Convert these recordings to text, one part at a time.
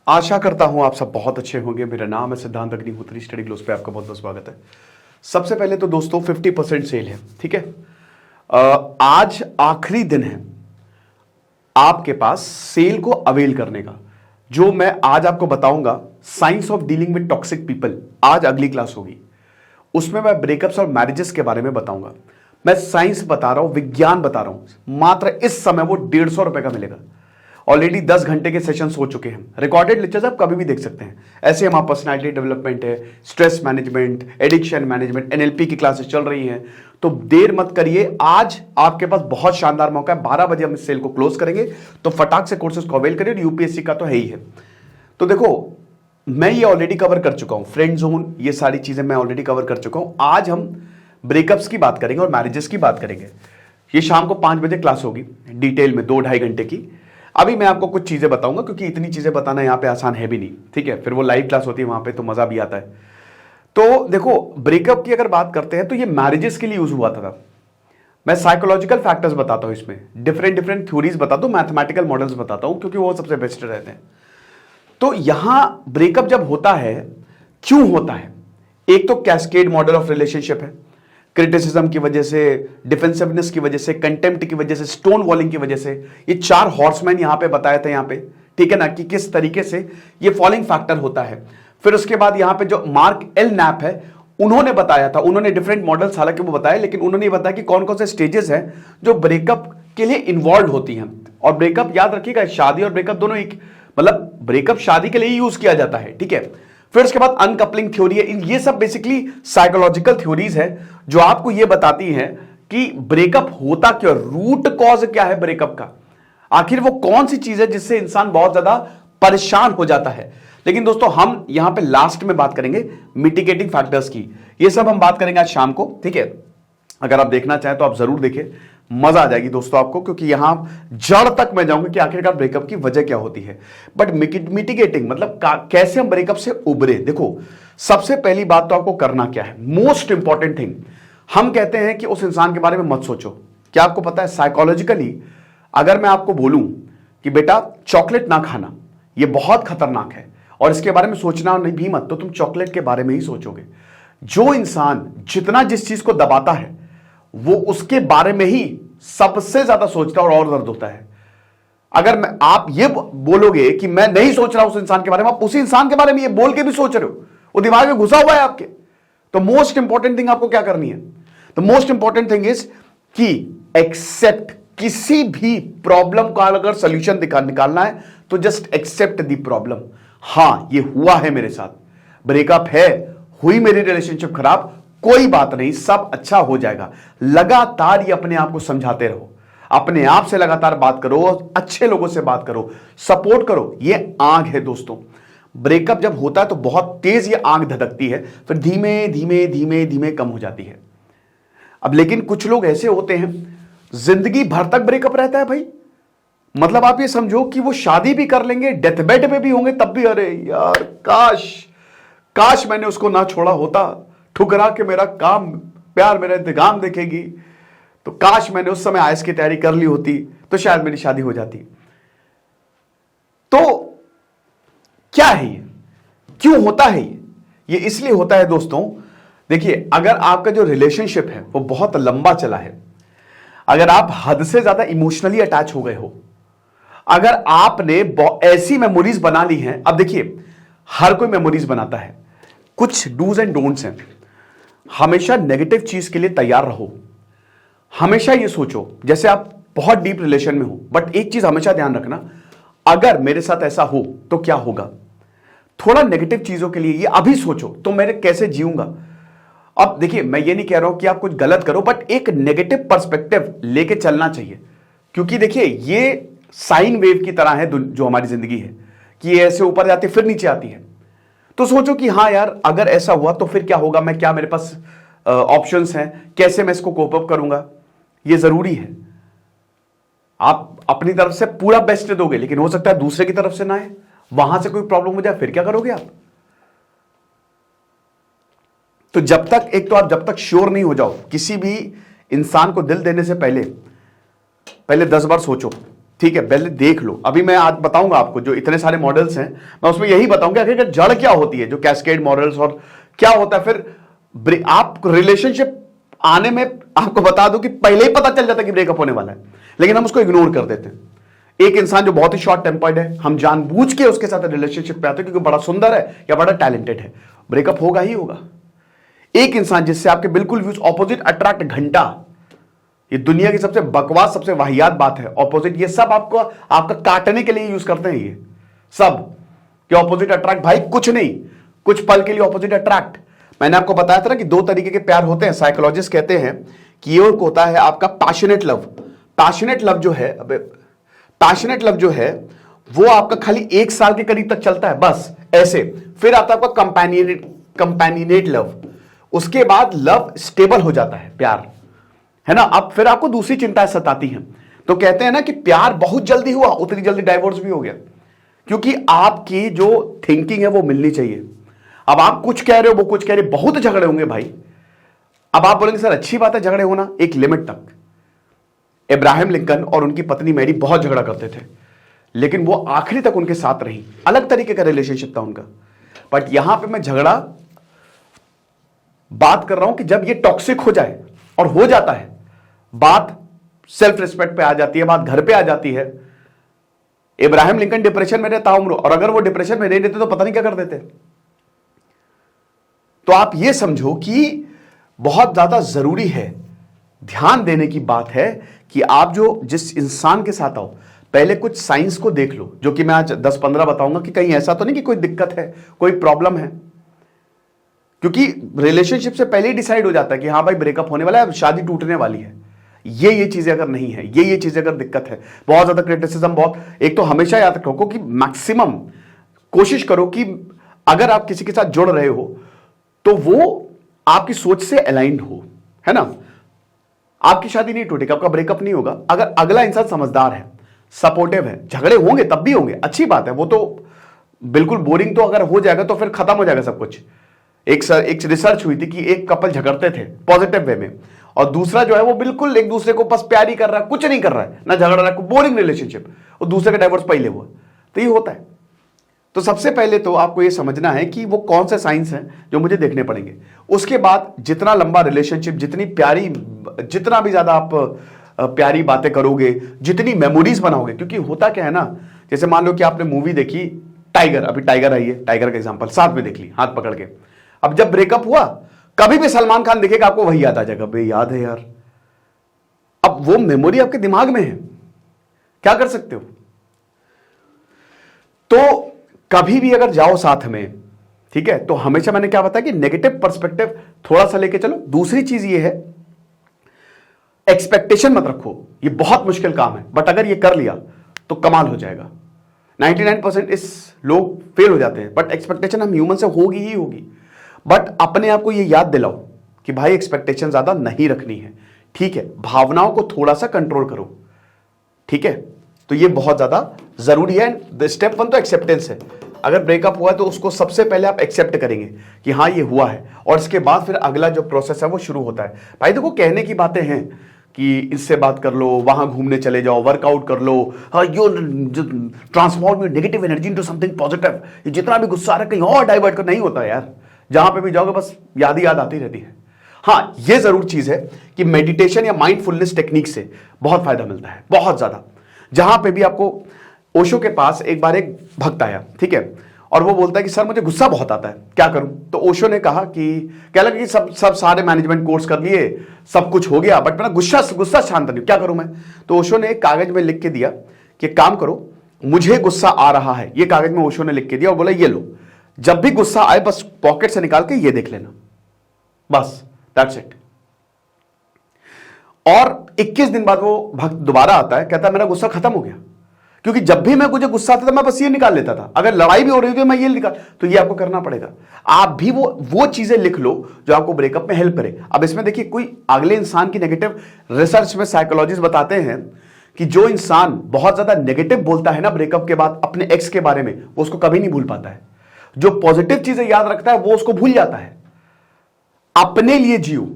आशा करता हूं आप सब बहुत अच्छे होंगे। मेरा नाम है सिद्धांत अग्निहोत्री, स्टडी ग्लोस पे आपका बहुत बहुत स्वागत है। सबसे पहले तो दोस्तों 50% सेल है, ठीक है। आज आखिरी दिन है आपके पास सेल को अवेल करने का। जो मैं आज आपको बताऊंगा, science of dealing with toxic people, आज अगली क्लास होगी। उसमें मैं ब्रेकअप्स और मैरिजेस के बारे में बताऊंगा। मैं साइंस बता रहा हूं, विज्ञान बता रहा हूं। मात्र इस समय वो 150 रुपए का मिलेगा। ऑलरेडी 10 घंटे के सेशंस हो चुके हैं। रिकॉर्डेड लेक्चर्स आप कभी भी देख सकते हैं। ऐसे हमारा पर्सनालिटी डेवलपमेंट है, stress management, addiction management, NLP की क्लासेस चल रही हैं। तो देर मत करिए, आज आपके पास बहुत शानदार मौका है। 12 बजे हम इस सेल को क्लोज करेंगे, तो फटाक से कोर्सेज को अवेल करिए। यूपीएससी का तो है ही है। तो देखो, मैं ये ऑलरेडी कवर कर चुका हूं, फ्रेंड जोन, ये सारी चीजें मैं ऑलरेडी कवर कर चुका हूं। आज हम ब्रेकअप्स की बात करेंगे और मैरिजेस की बात करेंगे। ये शाम को 5 बजे क्लास होगी, डिटेल में 2-2.5 घंटे की। अभी मैं आपको कुछ चीजें बताऊंगा, क्योंकि इतनी चीजें बताना यहां पे आसान है भी नहीं, ठीक है। फिर वो लाइव क्लास होती है, वहां पे तो मजा भी आता है। तो देखो, ब्रेकअप की अगर बात करते हैं तो ये मैरिजेस के लिए यूज हुआ था। मैं साइकोलॉजिकल फैक्टर्स बताता हूं, इसमें डिफरेंट डिफरेंट थ्योरीज बताता हूं, मैथमेटिकल मॉडल्स बताता हूं, क्योंकि वो सबसे बेस्ट रहते हैं। तो यहां ब्रेकअप जब होता है, क्यों होता है? एक तो कैस्केड मॉडल ऑफ रिलेशनशिप है। क्रिटिसिज्म की वजह से, डिफेंसिवनेस की वजह से, कंटेम्प्ट की वजह से, स्टोन वॉलिंग की वजह से। ये 4 हॉर्समैन यहां पे बताए थे, यहां पे, ठीक है ना, कि किस तरीके से ये फॉलिंग फैक्टर होता है। फिर उसके बाद यहां पे जो मार्क एल नैप है, उन्होंने बताया था, उन्होंने डिफरेंट मॉडल्स हालांकि वो बताए, लेकिन उन्होंने बताया कि कौन कौन से स्टेजेस हैं जो ब्रेकअप के लिए इन्वॉल्व होती हैं। और ब्रेकअप याद रखिएगा, शादी और ब्रेकअप दोनों एक, मतलब ब्रेकअप शादी के लिए यूज किया जाता है, ठीक है। फिर उसके बाद अनकपलिंग थ्योरी है। ये सब बेसिकली साइकोलॉजिकल थ्योरीज है जो आपको ये बताती हैं कि ब्रेकअप होता क्यों, रूट कॉज क्या है ब्रेकअप का, आखिर वो कौन सी चीज है जिससे इंसान बहुत ज्यादा परेशान हो जाता है। लेकिन दोस्तों, हम यहां पे लास्ट में बात करेंगे मिटिगेटिंग फैक्टर्स की। ये सब हम बात करेंगे आज शाम को, ठीक है। अगर आप देखना चाहें तो आप जरूर देखें, मजा आ जाएगी दोस्तों आपको, क्योंकि यहां जड़ तक मैं जाऊंगा कि आखिरकार ब्रेकअप की वजह क्या होती है। बट मिटिगेटिंग मतलब कैसे हम ब्रेकअप से उबरे। देखो, सबसे पहली बात तो आपको करना क्या है, मोस्ट इंपॉर्टेंट थिंग, हम कहते हैं कि उस इंसान के बारे में मत सोचो। क्या आपको पता है, साइकोलॉजिकली अगर मैं आपको बोलूं कि बेटा चॉकलेट ना खाना, यह बहुत खतरनाक है और इसके बारे में सोचना नहीं भी मत, तो तुम चॉकलेट के बारे में ही सोचोगे। जो इंसान जितना जिस चीज को दबाता है, वो उसके बारे में ही सबसे ज्यादा सोचता है और दर्द होता है। अगर आप ये बोलोगे कि मैं नहीं सोच रहा उस इंसान के बारे में, आप उसी इंसान के बारे में ये बोल के भी सोच रहे हो, वो दिमाग में घुसा हुआ है आपके। तो मोस्ट इंपॉर्टेंट थिंग आपको क्या करनी है, the most important thing is कि एक्सेप्ट, किसी भी प्रॉब्लम का अगर सोल्यूशन निकालना है तो जस्ट एक्सेप्ट द प्रॉब्लम। हां, ये हुआ है मेरे साथ, ब्रेकअप है, हुई मेरी रिलेशनशिप खराब, कोई बात नहीं, सब अच्छा हो जाएगा। लगातार ये अपने आप को समझाते रहो, अपने आप से लगातार बात करो, अच्छे लोगों से बात करो, सपोर्ट करो। ये आग है दोस्तों। ब्रेकअप जब होता है तो बहुत तेज ये आग धधकती है, फिर धीमे धीमे धीमे धीमे कम हो जाती है। अब लेकिन कुछ लोग ऐसे होते हैं, जिंदगी भर तक ब्रेकअप रहता है भाई। मतलब आप ये समझो कि वो शादी भी कर लेंगे, डेथ बेड पे भी होंगे, तब भी अरे यार काश मैंने उसको ना छोड़ा होता, ठुकरा के मेरा काम, प्यार मेरा इंतजाम देखेगी, तो काश मैंने उस समय आईएएस की तैयारी कर ली होती तो शायद मेरी शादी हो जाती। तो क्या है ये, क्यों होता है ये इसलिए होता है दोस्तों। देखिए, अगर आपका जो रिलेशनशिप है वो बहुत लंबा चला है, अगर आप हद से ज्यादा इमोशनली अटैच हो गए हो, अगर आपने ऐसी मेमोरीज बना ली हैं। अब देखिए, हर कोई मेमोरीज बनाता है, कुछ डूज एंड डोंट्स हैं। हमेशा नेगेटिव चीज के लिए तैयार रहो। हमेशा ये सोचो, जैसे आप बहुत डीप रिलेशन में हो, बट एक चीज हमेशा ध्यान रखना, अगर मेरे साथ ऐसा हो तो क्या होगा। थोड़ा नेगेटिव चीजों के लिए ये अभी सोचो, तो मैं कैसे जीऊंगा। अब देखिए, मैं ये नहीं कह रहा हूं कि आप कुछ गलत करो, बट एक नेगेटिव पर्सपेक्टिव लेके चलना चाहिए। क्योंकि देखिए, ये साइन वेव की तरह है जो हमारी जिंदगी है, कि ये ऐसे ऊपर जाती फिर नीचे आती है। तो सोचो कि हाँ यार, अगर ऐसा हुआ तो फिर क्या होगा, मैं क्या, मेरे पास ऑप्शंस हैं, कैसे मैं इसको कोप अप करूंगा। ये जरूरी है। आप अपनी तरफ से पूरा बेस्ट दोगे, लेकिन हो सकता है दूसरे की तरफ से ना आए, वहां से कोई प्रॉब्लम हो जाए, फिर क्या करोगे आप। तो जब तक श्योर नहीं हो जाओ, किसी भी इंसान को दिल देने से पहले 10 बार सोचो, ठीक है, पहले देख लो। अभी मैं आज बताऊंगा आपको जो इतने सारे मॉडल्स हैं, मैं उसमें यही बताऊंगा आखिर जड़ क्या होती है, जो कैस्केड मॉडल्स, और क्या होता है फिर आप रिलेशनशिप आने में। आपको बता दूं कि पहले ही पता चल जाता है कि ब्रेकअप होने वाला है, लेकिन हम उसको इग्नोर कर देते हैं। एक इंसान जो बहुत ही शॉर्ट टेम्पर्ड है, हम जानबूझ के उसके साथ रिलेशनशिप पे आते हैं क्योंकि बड़ा सुंदर है या बड़ा टैलेंटेड है, ब्रेकअप होगा ही होगा। एक इंसान जिससे आपके बिल्कुल व्यूज ऑपोजिट अट्रैक्ट, घंटा, ये दुनिया की सबसे बकवास, सबसे वाहियात बात है। ऑपोजिट, ये सब आपको आपका काटने के लिए यूज करते हैं ये सब, कि ऑपोजिट अट्रैक्ट। भाई कुछ नहीं, कुछ पल के लिए ऑपोजिट अट्रैक्ट। मैंने आपको बताया था ना कि दो तरीके के प्यार होते हैं। साइकोलॉजिस्ट कहते हैं कि ये होता है आपका पैशनेट लव। पैशनेट लव जो है, पैशनेट लव जो है वो आपका खाली 1 साल के करीब तक चलता है, बस ऐसे। फिर आता है आपका कंपेनियनेट लव। उसके बाद लव स्टेबल हो जाता है, प्यार, है ना। अब फिर आपको दूसरी चिंताएं सताती हैं। तो कहते हैं ना कि प्यार बहुत जल्दी हुआ, उतनी जल्दी डाइवोर्स भी हो गया, क्योंकि आपकी जो थिंकिंग है वो मिलनी चाहिए। अब आप कुछ कह रहे हो, वो कुछ कह रहे, बहुत झगड़े होंगे भाई। अब आप बोलेंगे सर अच्छी बात है झगड़े होना, एक लिमिट तक। इब्राहिम लिंकन और उनकी पत्नी मैरी बहुत झगड़ा करते थे, लेकिन वो आखिरी तक उनके साथ रही। अलग तरीके का रिलेशनशिप था उनका। बट यहां पे मैं झगड़ा बात कर रहा हूं कि जब ये टॉक्सिक हो जाए, और हो जाता है, बात सेल्फ रिस्पेक्ट पे आ जाती है, बात घर पे आ जाती है। इब्राहिम लिंकन डिप्रेशन में रहते ताउम्र, और अगर वो डिप्रेशन में नहीं रहते तो पता नहीं क्या कर देते। तो आप ये समझो कि बहुत ज्यादा जरूरी है, ध्यान देने की बात है कि आप जो जिस इंसान के साथ आओ, पहले कुछ साइंस को देख लो, जो कि मैं आज 10-15 बताऊंगा कि कहीं ऐसा तो नहीं कि कोई दिक्कत है, कोई प्रॉब्लम है। क्योंकि रिलेशनशिप से पहले ही डिसाइड हो जाता है कि हाँ भाई ब्रेकअप होने वाला है, शादी टूटने वाली है। ये चीजें अगर नहीं है, ये चीजें अगर दिक्कत है, बहुत ज्यादा क्रिटिसिज्म, बहुत, एक तो हमेशा याद रखो कि मैक्सिमम कोशिश करो कि अगर आप किसी के साथ जुड़ रहे हो तो वो आपकी सोच से अलाइंड हो, है ना। आपकी शादी नहीं टूटेगी, आपका ब्रेकअप नहीं होगा अगर अगला इंसान समझदार है, सपोर्टिव है। झगड़े होंगे तब भी होंगे, अच्छी बात है, वो तो बिल्कुल। बोरिंग तो अगर हो जाएगा तो फिर खत्म हो जाएगा सब कुछ। एक रिसर्च हुई थी कि एक कपल झगड़ते थे पॉजिटिव वे में, और दूसरा जो है वो बिल्कुल एक दूसरे को बस प्यार ही कर रहा है, कुछ नहीं कर रहा है, ना झगड़ रहा है, बोरिंग रिलेशनशिप, और दूसरे का डाइवोर्स पहले हुआ। तो ये होता है। तो सबसे पहले तो आपको ये समझना है कि वो कौन से साइंस हैं जो मुझे देखने पड़ेंगे। उसके बाद जितना लंबा रिलेशनशिप, जितनी प्यारी, जितना भी ज्यादा आप प्यारी बातें करोगे, जितनी मेमोरीज बनाओगे, क्योंकि होता क्या है ना, जैसे मान लो कि आपने मूवी देखी टाइगर, अभी टाइगर आई है, टाइगर का एग्जांपल साथ में देख ली हाथ पकड़ के। अब जब ब्रेकअप हुआ, कभी भी सलमान खान दिखेगा आपको वही याद आ जाएगा, बे याद है यार। अब वो मेमोरी आपके दिमाग में है, क्या कर सकते हो। तो कभी भी अगर जाओ साथ में, ठीक है, तो हमेशा मैंने क्या बताया कि नेगेटिव पर्सपेक्टिव थोड़ा सा लेके चलो। दूसरी चीज ये है, एक्सपेक्टेशन मत रखो। ये बहुत मुश्किल काम है, बट अगर ये कर लिया तो कमाल हो जाएगा। 99% इस लोग फेल हो जाते हैं, बट एक्सपेक्टेशन हम ह्यूमन से होगी ही होगी। बट अपने आप को ये याद दिलाओ कि भाई एक्सपेक्टेशन ज्यादा नहीं रखनी है, ठीक है। भावनाओं को थोड़ा सा कंट्रोल करो, ठीक है। तो ये बहुत ज्यादा जरूरी है। स्टेप 1 तो एक्सेप्टेंस है। अगर ब्रेकअप हुआ तो उसको सबसे पहले आप एक्सेप्ट करेंगे कि हाँ ये हुआ है, और इसके बाद फिर अगला जो प्रोसेस है वो शुरू होता है। भाई देखो, कहने की बातें हैं कि इससे बात कर लो, वहां घूमने चले जाओ, वर्कआउट कर लो, हाँ you transform your negative energy into something positive. ये जितना भी गुस्सा आ रहा है कहीं और डाइवर्ट कर, नहीं होता यार। जहां पे भी जाओगे बस याद ही याद आती रहती है। हाँ, ये जरूर चीज है कि मेडिटेशन या माइंडफुलनेस टेक्निक से बहुत फायदा मिलता है, बहुत ज्यादा। जहां पे भी आपको, ओशो के पास एक बार एक भक्त आया, ठीक है, और वो बोलता है कि सर मुझे गुस्सा बहुत आता है, क्या करूं। तो ओशो ने कहा कि कह लगा कि सब सारे मैनेजमेंट कोर्स कर लिए, सब कुछ हो गया, बट मेरा गुस्सा शांत नहीं, क्या करूं मैं। तो ओशो ने एक कागज में लिख के दिया कि काम करो, मुझे गुस्सा आ रहा है। ये कागज में ओशो ने लिख के दिया और बोला ये लो, जब भी गुस्सा आए बस पॉकेट से निकाल के ये देख लेना, बस दैट्स इट। और 21 दिन बाद वो भक्त दोबारा आता है, कहता है मेरा गुस्सा खत्म हो गया, क्योंकि जब भी मैं मुझे गुस्सा आता था मैं बस ये निकाल लेता था, अगर लड़ाई भी हो रही थी मैं ये निकाल। तो ये आपको करना पड़ेगा। आप भी वो चीजें लिख लो जो आपको ब्रेकअप में हेल्प करे। अब इसमें देखिए, कोई अगले इंसान की नेगेटिव, रिसर्च में साइकोलॉजिस्ट बताते हैं कि जो इंसान बहुत ज्यादा नेगेटिव बोलता है ना ब्रेकअप के बाद अपने एक्स के बारे में, वो उसको कभी नहीं भूल पाता है। जो पॉजिटिव चीजें याद रखता है वो उसको भूल जाता है। अपने लिए जियो,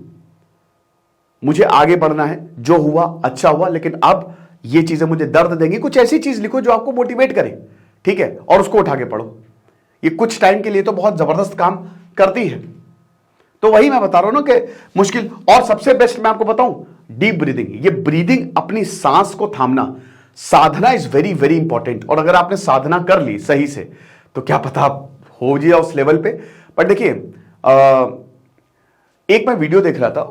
मुझे आगे बढ़ना है, जो हुआ अच्छा हुआ, लेकिन अब ये चीजें मुझे दर्द देंगी, कुछ ऐसी चीज लिखो जो आपको मोटिवेट करे, ठीक है, और उसको उठा के पढ़ो। ये कुछ टाइम के लिए तो बहुत जबरदस्त काम करती है। तो वही मैं बता रहा हूं ना कि मुश्किल, और सबसे बेस्ट मैं आपको बताऊं, डीप ब्रीदिंग। ये ब्रीदिंग, अपनी सांस को थामना, साधना इज वेरी वेरी इंपॉर्टेंट। और अगर आपने साधना कर ली सही से तो क्या पता आप हो जाए उस लेवल पे। पर देखिए, एक मैं वीडियो देख रहा था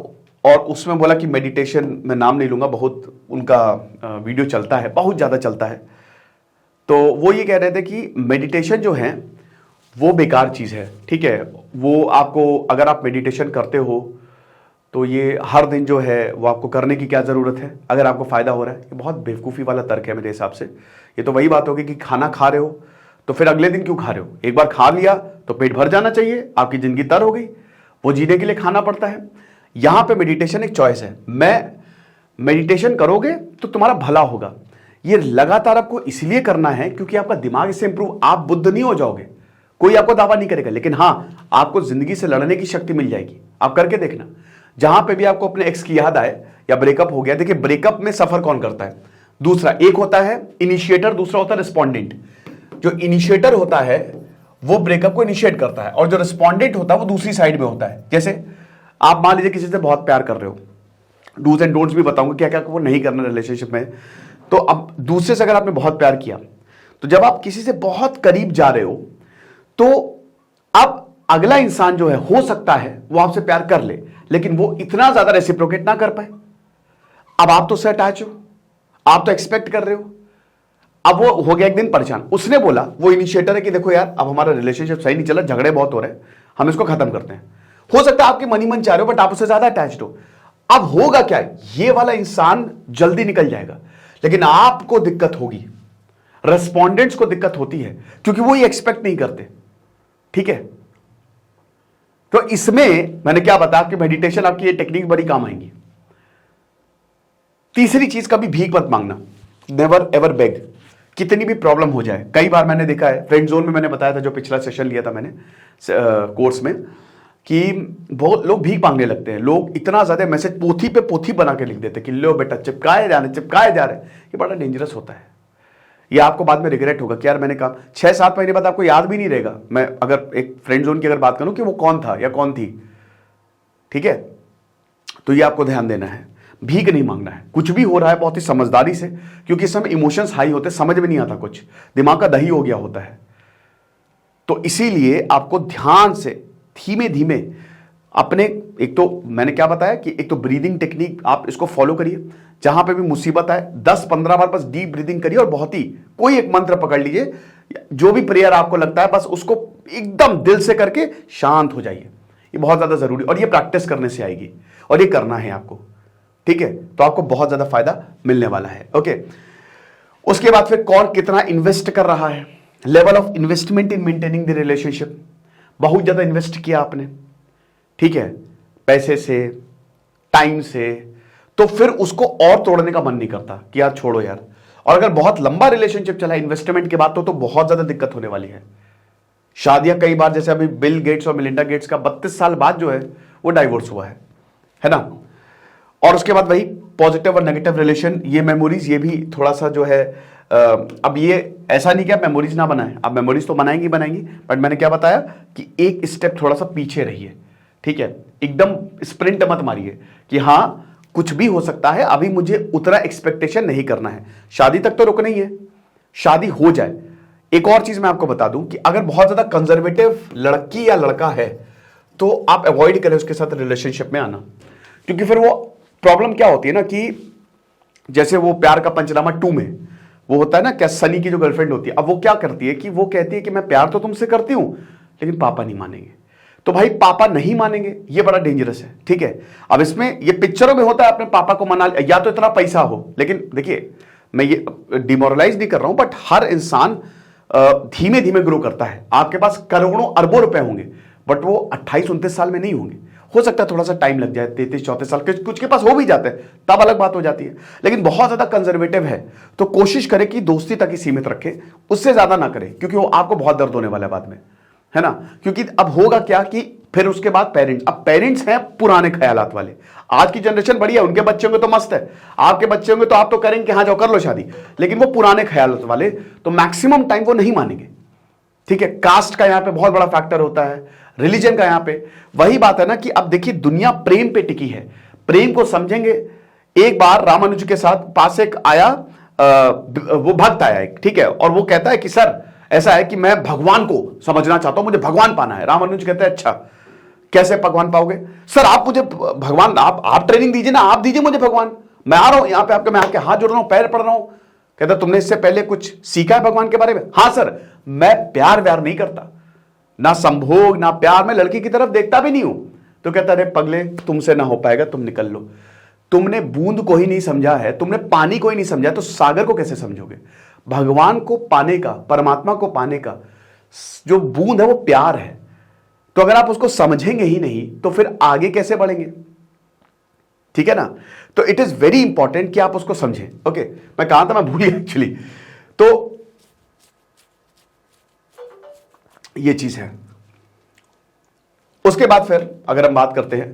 और उसमें बोला कि मेडिटेशन, मैं नाम नहीं लूंगा, बहुत उनका वीडियो चलता है, बहुत ज्यादा चलता है। तो वो ये कह रहे थे कि मेडिटेशन जो है वो बेकार चीज है, ठीक है। वो आपको, अगर आप मेडिटेशन करते हो तो ये हर दिन जो है वो आपको करने की क्या जरूरत है अगर आपको फायदा हो रहा है। ये बहुत बेवकूफी वाला तर्क है मेरे हिसाब से। ये तो वही बात होगी कि खाना खा रहे हो तो फिर अगले दिन क्यों खा रहे हो? एक बार खा लिया तो पेट भर जाना चाहिए, आपकी जिंदगी तर हो गई। वो जीने के लिए खाना पड़ता है। यहां पे मेडिटेशन एक चॉइस है। मेडिटेशन करोगे तो तुम्हारा भला होगा। ये लगातार आपको इसलिए करना है क्योंकि आपका दिमाग इससे इंप्रूव, आप बुद्ध नहीं हो जाओगे, कोई आपको दावा नहीं करेगा, लेकिन हां, आपको जिंदगी से लड़ने की शक्ति मिल जाएगी। आप करके देखना, जहां पे भी आपको अपने एक्स की याद आए या ब्रेकअप हो गया, देखिए ब्रेकअप में सफर कौन करता है? दूसरा, एक होता है इनिशिएटर, दूसरा होता है रिस्पोंडेंट। जो इनिशिएटर होता है वो ब्रेकअप को इनिशिएट करता है, और जो रिस्पोंडेंट होता है वो दूसरी साइड में होता है। जैसे आप मान लीजिए किसी से बहुत प्यार कर रहे हो, डूज एंड डोंट्स भी बताऊंगा क्या क्या वो नहीं करना रिलेशनशिप में। तो अब दूसरे से अगर आपने बहुत प्यार किया, तो जब आप किसी से बहुत करीब जा रहे हो तो अब अगला इंसान जो है, हो सकता है वो आपसे प्यार कर ले, लेकिन वो इतना ज्यादा रेसिप्रोकेट ना कर पाए। अब आप तो उससे अटैच हो, आप तो एक्सपेक्ट कर रहे हो। अब वो हो गया एक दिन परेशान, उसने बोला, वो इनिशिएटर है कि देखो यार अब हमारा रिलेशनशिप सही नहीं चला, झगड़े बहुत हो रहे हैं, हम इसको खत्म करते हैं। हो सकता है आपके मन ही मन चाह रहे हो, बट आप उससे ज्यादा अटैच्ड हो। अब होगा क्या, ये वाला इंसान जल्दी निकल जाएगा, लेकिन आपको दिक्कत होगी। रेस्पोंडेंट्स को दिक्कत होती है क्योंकि वो ये एक्सपेक्ट नहीं करते, ठीक है। तो इसमें मैंने क्या बताया कि मेडिटेशन आपकी ये टेक्निक बड़ी काम आएंगी। तीसरी चीज, कभी भीख मत मांगना, नेवर एवर बेग, कितनी भी प्रॉब्लम हो जाए। कई बार मैंने देखा है, फ्रेंड जोन में मैंने बताया था, जो पिछला सेशन लिया था मैंने कोर्स में, कि बहुत लोग भीख मांगने लगते हैं। लोग इतना ज्यादा मैसेज पोथी पे पोथी बना के लिख देते कि लो बेटा चिपकाए जा रहे। ये बड़ा डेंजरस होता है। ये आपको बाद में रिग्रेट होगा कि यार मैंने कहा, 6-7 महीने बाद आपको याद भी नहीं रहेगा। मैं अगर एक फ्रेंड जोन की अगर बात करूं कि वो कौन था या कौन थी, ठीक है। तो ये आपको ध्यान देना है, भीख नहीं मांगना है। कुछ भी हो रहा है बहुत ही समझदारी से, क्योंकि इस समय इमोशंस हाई होते, समझ में नहीं आता, कुछ दिमाग का दही हो गया होता है। तो इसीलिए आपको ध्यान से धीमे धीमे अपने, एक तो मैंने क्या बताया कि एक तो ब्रीदिंग टेक्निक आप इसको फॉलो करिए। जहां पे भी मुसीबत आए 10-15 बार बस डीप ब्रीदिंग करिए, और बहुत ही कोई एक मंत्र पकड़ लीजिए, जो भी प्रेयर आपको लगता है बस उसको एकदम दिल से करके शांत हो जाइए। ये बहुत ज्यादा जरूरी, और ये प्रैक्टिस करने से आएगी, और ये करना है आपको, ठीक है। तो आपको बहुत ज्यादा फायदा मिलने वाला है, ओके। उसके बाद फिर कौन कितना इन्वेस्ट कर रहा है, level of investment in maintaining the relationship. बहुत ज्यादा इन्वेस्ट किया आपने, ठीक है, पैसे से, टाइम से, तो फिर उसको और तोड़ने का मन नहीं करता कि यार छोड़ो यार। और अगर बहुत लंबा रिलेशनशिप चला इन्वेस्टमेंट के बाद तो बहुत ज्यादा दिक्कत होने वाली है। शादियां कई बार, जैसे अभी बिल गेट्स और मिलिंडा गेट्स का 32 साल बाद जो है वो डाइवोर्स हुआ है ना। और उसके बाद वही पॉजिटिव और नेगेटिव रिलेशन, ये मेमोरीज, ये भी थोड़ा सा जो है, अब ये ऐसा नहीं कि आप मेमोरीज ना बनाएं, आप मेमोरीज तो बनाएंगी, बट मैंने क्या बताया कि एक स्टेप थोड़ा सा पीछे रहिए, ठीक है। एकदम स्प्रिंट मत मारिए कि हाँ कुछ भी हो सकता है, अभी मुझे उतना एक्सपेक्टेशन नहीं करना है, शादी तक तो रुकना ही है, शादी हो जाए। एक और चीज मैं आपको बता दूं कि अगर बहुत ज्यादा कंजर्वेटिव लड़की या लड़का है तो आप अवॉइड करें उसके साथ रिलेशनशिप में आना, क्योंकि फिर वो प्रॉब्लम क्या होती है ना, कि जैसे वो प्यार का पंचनामा 2 में वो होता है ना, क्या सनी की जो गर्लफ्रेंड होती है, अब वो क्या करती है कि वो कहती है कि मैं प्यार तो तुमसे करती हूं लेकिन पापा नहीं मानेंगे। तो भाई पापा नहीं मानेंगे, ये बड़ा डेंजरस है, ठीक है। अब इसमें ये पिक्चरों में होता है, अपने पापा को मना, या तो इतना पैसा हो, लेकिन देखिए मैं ये डिमोरलाइज नहीं कर रहा हूं, बट हर इंसान धीमे धीमे ग्रो करता है। आपके पास करोड़ों अरबों रुपए होंगे, बट वो 28-29 साल में नहीं होंगे। हो सकता है थोड़ा सा टाइम लग जाए, 33-34 साल के कुछ के पास हो भी जाते हैं, तब अलग बात हो जाती है। लेकिन बहुत ज्यादा कंजर्वेटिव है तो कोशिश करें कि दोस्ती तक ही सीमित रखें, उससे ज्यादा ना करें, क्योंकि वो आपको बहुत दर्द होने वाला है बाद में, है ना। क्योंकि अब होगा क्या कि फिर उसके बाद पेरेंट्स। अब पेरेंट्स हैं पुराने ख्यालात वाले, आज की जनरेशन बढ़िया, उनके बच्चे होंगे तो मस्त है, आपके बच्चे होंगे तो आप तो करेंगे कि हाँ जाओ कर लो शादी, लेकिन वो पुराने ख्यालात वाले तो मैक्सिमम टाइम वो नहीं मानेंगे। ठीक है, कास्ट का यहां पे बहुत बड़ा फैक्टर होता है, रिलीजन का यहां पे। वही बात है ना कि अब देखिए दुनिया प्रेम पे टिकी है, प्रेम को समझेंगे। एक बार रामानुज के साथ पास एक आया, वो भक्त आया एक, ठीक है, और वो कहता है कि सर ऐसा है कि मैं भगवान को समझना चाहता हूं, मुझे भगवान पाना है। रामानुज कहता है अच्छा कैसे भगवान पाओगे? सर आप मुझे भगवान, आप ट्रेनिंग दीजिए ना, आप दीजिए मुझे भगवान, मैं आ रहा हूं यहां पे आपके, मैं आपके हाथ जोड़ रहा हूं, पैर पड़ रहा हूं। कहता तुमने इससे पहले कुछ सीखा है भगवान के बारे में? हाँ सर, मैं प्यार व्यार नहीं करता, ना संभोग ना प्यार, मैं लड़की की तरफ देखता भी नहीं हूं। तो कहता अरे पगले तुमसे ना हो पाएगा, तुम निकल लो, तुमने बूंद को ही नहीं समझा है, तुमने पानी को ही नहीं समझा है, तो सागर को कैसे समझोगे? भगवान को पाने का, परमात्मा को पाने का जो बूंद है वो प्यार है। तो अगर आप उसको समझेंगे ही नहीं तो फिर आगे कैसे बढ़ेंगे? ठीक है ना? तो इट इज वेरी इंपॉर्टेंट कि आप उसको समझें। ओके, मैं कहा था, मैं भूल गया एक्चुअली। तो ये चीज है। उसके बाद फिर अगर हम बात करते हैं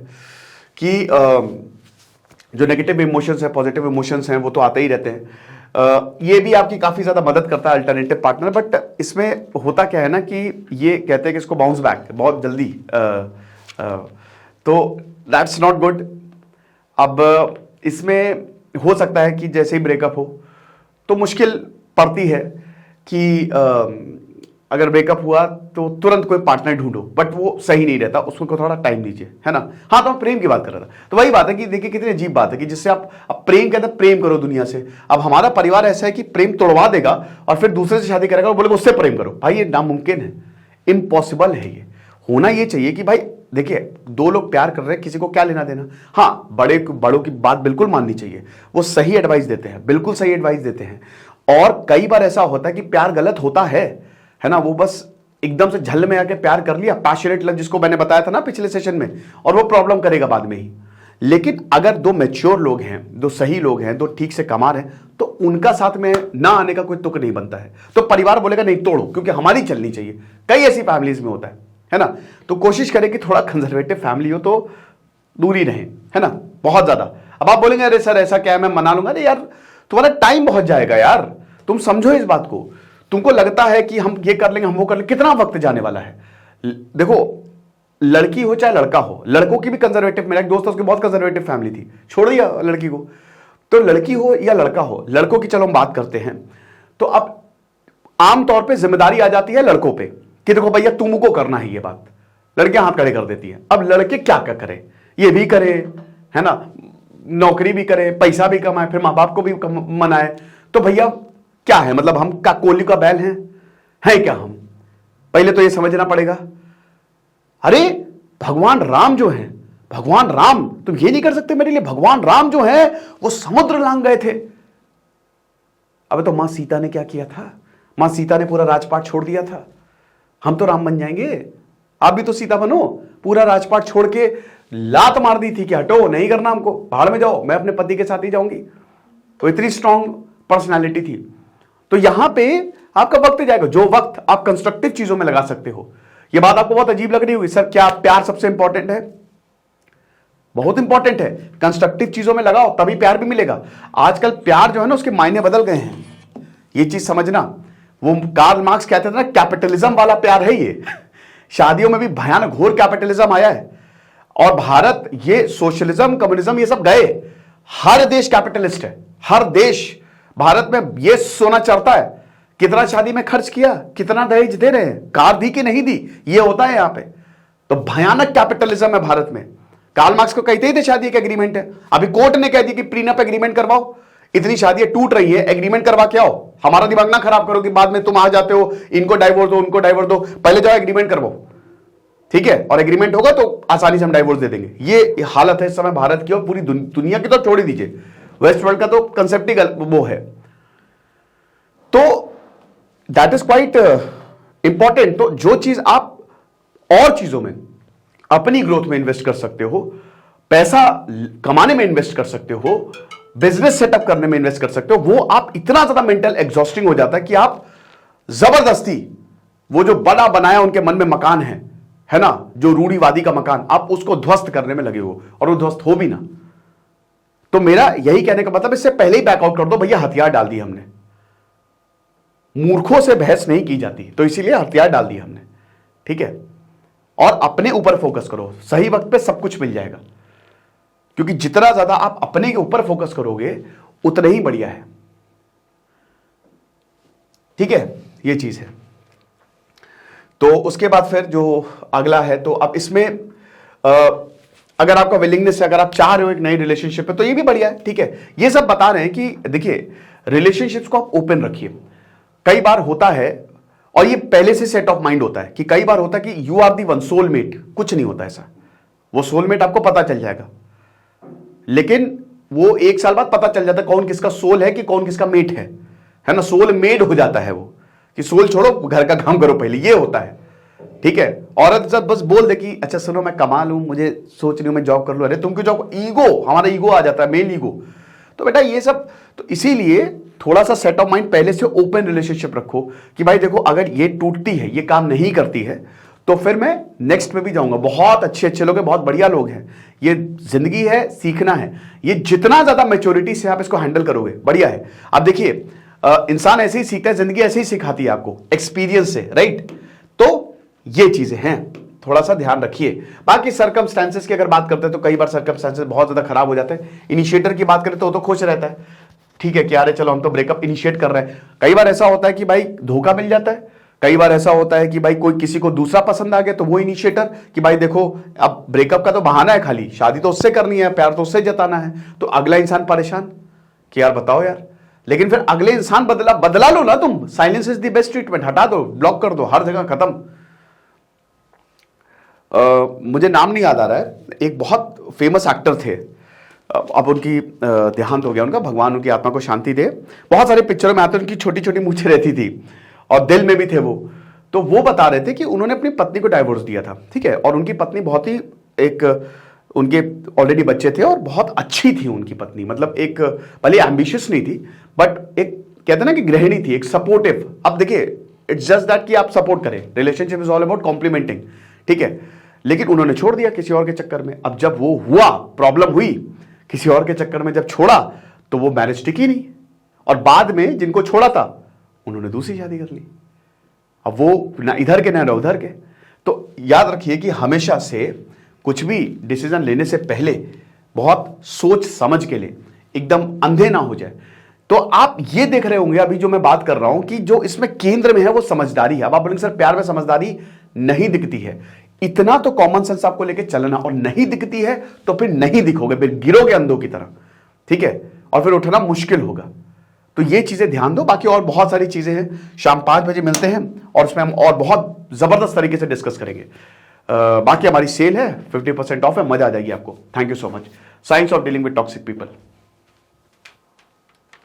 कि जो नेगेटिव इमोशंस है, पॉजिटिव इमोशंस हैं, वो तो आते ही रहते हैं। ये भी आपकी काफी ज्यादा मदद करता है अल्टरनेटिव पार्टनर, बट इसमें होता क्या है ना कि ये कहते हैं कि इसको बाउंस बैक बहुत जल्दी, तो दैट्स नॉट गुड। अब इसमें हो सकता है कि जैसे ही ब्रेकअप हो तो मुश्किल पड़ती है कि अगर ब्रेकअप हुआ तो तुरंत कोई पार्टनर ढूंढो, बट वो सही नहीं रहता, उसको थोड़ा टाइम दीजिए, है ना? हाँ, तो मैं प्रेम की बात कर रहा था, तो वही बात है कि देखिए कितनी अजीब बात है कि जिससे आप अब प्रेम कहते हैं, प्रेम करो दुनिया से। अब हमारा परिवार ऐसा है कि प्रेम तोड़वा देगा और फिर दूसरे से शादी करेगा और बोलेगा उससे प्रेम करो। भाई ये नामुमकिन है, इम्पॉसिबल है। ये होना ये चाहिए कि भाई देखिए दो लोग प्यार कर रहे हैं, किसी को क्या लेना देना। हाँ, बड़ों की बात बिल्कुल माननी चाहिए, वो सही एडवाइस देते हैं, बिल्कुल सही एडवाइस देते हैं। और कई बार ऐसा होता है कि प्यार गलत होता है ना? वो बस एकदम से झल में आके प्यार कर लिया, पैशनेट लव जिसको मैंने बताया था ना पिछले सेशन में, और वो प्रॉब्लम करेगा बाद में ही। लेकिन अगर दो मैच्योर लोग हैं, दो सही लोग हैं, दो ठीक से कमा रहे हैं, तो उनका साथ में ना आने का कोई तुक नहीं बनता है। तो परिवार बोलेगा नहीं तोड़ो, क्योंकि हमारी चलनी चाहिए। कई ऐसी फैमिलीज में होता है ना? तो कोशिश करें कि थोड़ा कंजर्वेटिव फैमिली हो तो दूरी रहे, है ना? बहुत ज्यादा। अब आप बोलेंगे अरे सर ऐसा क्या है, मैं मना लूंगा। अरे यार तुम्हारा टाइम बहुत जाएगा यार, तुम समझो इस बात को। तुमको लगता है कि हम ये कर लेंगे, हम वो कर लेंगे, कितना वक्त जाने वाला है। देखो लड़की हो चाहे लड़का हो, लड़कों की भी कंजर्वेटिव, मेरा एक दोस्त उसकी बहुत कंजर्वेटिव फैमिली थी, छोड़ दिया लड़की को। तो लड़की हो या लड़का हो, लड़कों की चलो हम बात करते हैं, तो अब आमतौर पे जिम्मेदारी आ जाती है लड़कों पे कि देखो भैया तुमको करना है ये बात। लड़कियां हाथ खड़े कर देती हैं। अब लड़के क्या क्या करें, ये भी करे, है ना, नौकरी भी करे, पैसा भी कमाए, फिर माँ बाप को भी मनाए। तो भैया क्या है, मतलब हम क्या कोहली का बैल है क्या हम? पहले तो ये समझना पड़ेगा। अरे भगवान राम जो हैं, भगवान राम, तुम ये नहीं कर सकते मेरे लिए? भगवान राम जो है वो समुद्र लांग गए थे। अबे तो मां सीता ने क्या किया था? मां सीता ने पूरा राजपाट छोड़ दिया था। हम तो राम बन जाएंगे, आप भी तो सीता बनो। पूरा राजपाट छोड़ के लात मार दी थी कि हटो, नहीं करना हमको, भाड़ में जाओ, मैं अपने पति के साथ ही जाऊंगी। तो इतनी स्ट्रांग पर्सनालिटी थी। तो यहां पे आपका वक्त जाएगा, जो वक्त आप कंस्ट्रक्टिव चीजों में लगा सकते हो। ये बात आपको बहुत अजीब लग रही होगी, सर क्या प्यार सबसे इंपॉर्टेंट है? बहुत इंपॉर्टेंट है। कंस्ट्रक्टिव चीजों में लगाओ तभी प्यार भी मिलेगा। आजकल प्यार जो है ना उसके मायने बदल गए हैं, ये चीज समझना। वो कार्ल मार्क्स कहते थे ना, कैपिटलिज्म वाला प्यार है ये। शादियों में भी भयानक घोर कैपिटलिज्म आया है। और भारत, ये सोशलिज्म कम्युनिज्म ये सब गए। हर देश कैपिटलिस्ट है, हर देश। भारत में ये सोना चढ़ता है, कितना शादी में खर्च किया, कितना दहेज दे रहे हैं, कार दी कि नहीं दी, ये होता है यहां पे। तो भयानक कैपिटलिज्म है भारत में। कार्ल मार्क्स को कहते ही थे शादी का एग्रीमेंट है। अभी कोर्ट ने कह दिया कि प्रीनअप एग्रीमेंट करवाओ, इतनी शादियां टूट रही है, एग्रीमेंट करवा के आओ। हमारा दिमाग ना खराब करो कि बाद में तुम आ जाते हो, इनको डाइवोर्स दो, उनको डाइवोर्स दो, पहले जाओ एग्रीमेंट करवाओ, ठीक है? और एग्रीमेंट होगा तो आसानी से हम डाइवोर्स दे देंगे। ये हालत है इस समय भारत की, और पूरी दुनिया की तो छोड़ ही दीजिए, वेस्ट वर्ल्ड का तो कंसेप्ट ही वो है। तो दैट इज क्वाइट इंपॉर्टेंट। तो जो चीज आप और चीजों में, अपनी ग्रोथ में इन्वेस्ट कर सकते हो, पैसा कमाने में इन्वेस्ट कर सकते हो, बिजनेस सेटअप करने में इन्वेस्ट कर सकते हो, वो आप इतना ज्यादा मेंटल एग्जॉस्टिंग हो जाता है कि आप जबरदस्ती वो जो बड़ा बनाया उनके मन में मकान है है ना, जो रूढ़िवादी का मकान, आप उसको ध्वस्त करने में लगे हो और वो ध्वस्त हो भी ना, तो मेरा यही कहने का मतलब इससे पहले ही बैकआउट कर दो भैया, हथियार डाल दिए हमने। मूर्खों से बहस नहीं की जाती, तो इसीलिए हथियार डाल दिए हमने, ठीक है। और अपने ऊपर फोकस करो, सही वक्त पे सब कुछ मिल जाएगा, क्योंकि जितना ज्यादा आप अपने के ऊपर फोकस करोगे उतना ही बढ़िया है, ठीक है, ये चीज है। तो उसके बाद फिर जो अगला है, तो अब इसमें अगर आपका विलिंगनेस है, अगर आप चाह रहे हो एक नई रिलेशनशिप पे, तो ये भी बढ़िया है, ठीक है। ये सब बता रहे हैं कि देखिए रिलेशनशिप्स को आप ओपन रखिए। कई बार होता है, और ये पहले से सेट ऑफ माइंड होता है कि कई बार होता है कि you are the one, soulmate, कुछ नहीं होता ऐसा। वो सोलमेट आपको पता चल जाएगा, लेकिन वो 1 साल बाद पता चल जाता है कौन किसका सोल है कि कौन किसका मेट है ना। सोल मेड हो जाता है वो, कि सोल छोड़ो घर का काम करो पहले, ये होता है, ठीक है। औरत जब बस बोल दे कि अच्छा सुनो मैं कमा लूं, मुझे सोच रही हूं मैं जॉब कर लूं, अरे तुम क्यों जॉब, ईगो, हमारा ईगो आ जाता है, मेल ईगो। तो बेटा ये सब, तो इसीलिए थोड़ा सा सेट ऑफ माइंड पहले से ओपन रिलेशनशिप रखो कि भाई देखो अगर ये टूटती है, ये काम नहीं करती है, तो फिर मैं नेक्स्ट में भी जाऊंगा। बहुत अच्छे अच्छे लोग हैं, बहुत बढ़िया लोग हैं, ये जिंदगी है, सीखना है। ये जितना ज्यादा मैच्योरिटी से आप इसको हैंडल करोगे बढ़िया है। अब देखिए इंसान ऐसे ही सीखता है, जिंदगी ऐसे ही सिखाती है आपको, एक्सपीरियंस से, राइट। तो ये चीजें हैं, थोड़ा सा ध्यान रखिए। बाकी सर्कमस्टेंसेस की अगर बात करते हैं तो कई बार सर्कमस्टेंसेस बहुत ज्यादा खराब हो जाते हैं। इनिशिएटर की बात करें तो वो तो खुश रहता है, ठीक है कि अरे चलो हम तो ब्रेकअप इनिशिएट कर रहे हैं। कई बार ऐसा होता है कि भाई धोखा मिल जाता है, कई बार ऐसा होता है कि भाई कोई किसी को दूसरा पसंद आ गया, तो वो इनिशिएटर कि भाई देखो अब ब्रेकअप का तो बहाना है, खाली शादी तो उससे करनी है, प्यार तो उससे जताना है, तो अगला इंसान परेशान कि यार बताओ यार। लेकिन फिर अगले इंसान बदला लो ना तुम, silence is the best treatment, हटा दो, ब्लॉक कर दो, हर जगह खत्म। मुझे नाम नहीं याद आ रहा है, एक बहुत फेमस एक्टर थे, अब उनकी देहांत हो गया उनका, भगवान उनकी आत्मा को शांति दे। बहुत सारे पिक्चरों में आते उनकी छोटी छोटी मूछें रहती थी और दिल में भी थे वो। तो वो बता रहे थे कि उन्होंने अपनी पत्नी को डाइवोर्स दिया था, ठीक है। और उनकी पत्नी बहुत ही एक, उनके ऑलरेडी बच्चे थे और बहुत अच्छी थी उनकी पत्नी, मतलब एक भले एम्बिशियस नहीं थी, बट एक कहते ना कि गृहिणी थी, एक सपोर्टिव। अब देखिए इट्स जस्ट दैट कि आप सपोर्ट करें, relationship is all about complementing, ठीक है। लेकिन उन्होंने छोड़ दिया किसी और के चक्कर में। अब जब वो हुआ, प्रॉब्लम हुई किसी और के चक्कर में, जब छोड़ा तो वो मैरिज टिकी नहीं, और बाद में जिनको छोड़ा था उन्होंने दूसरी शादी कर ली। अब वो ना इधर के ना उधर के। तो याद रखिए कि हमेशा से कुछ भी डिसीजन लेने से पहले बहुत सोच समझ के ले, एकदम अंधे ना हो जाए। तो आप ये देख रहे होंगे अभी जो मैं बात कर रहा हूं कि जो इसमें केंद्र में है वो समझदारी है। अब आप बोलेंगे सर प्यार में समझदारी नहीं दिखती है, इतना तो कॉमन सेंस आपको लेके चलना, और नहीं दिखती है तो फिर नहीं दिखोगे, फिर गिरोगे अंधों की तरह, ठीक है, और फिर उठना मुश्किल होगा। तो ये चीजें ध्यान दो। बाकी और बहुत सारी चीजें हैं, शाम 5 बजे मिलते हैं और उसमें हम और बहुत जबरदस्त तरीके से डिस्कस करेंगे। बाकी हमारी सेल है, 50% ऑफ है, मजा आ जाएगी आपको। Thank you so much. Science of dealing with toxic people.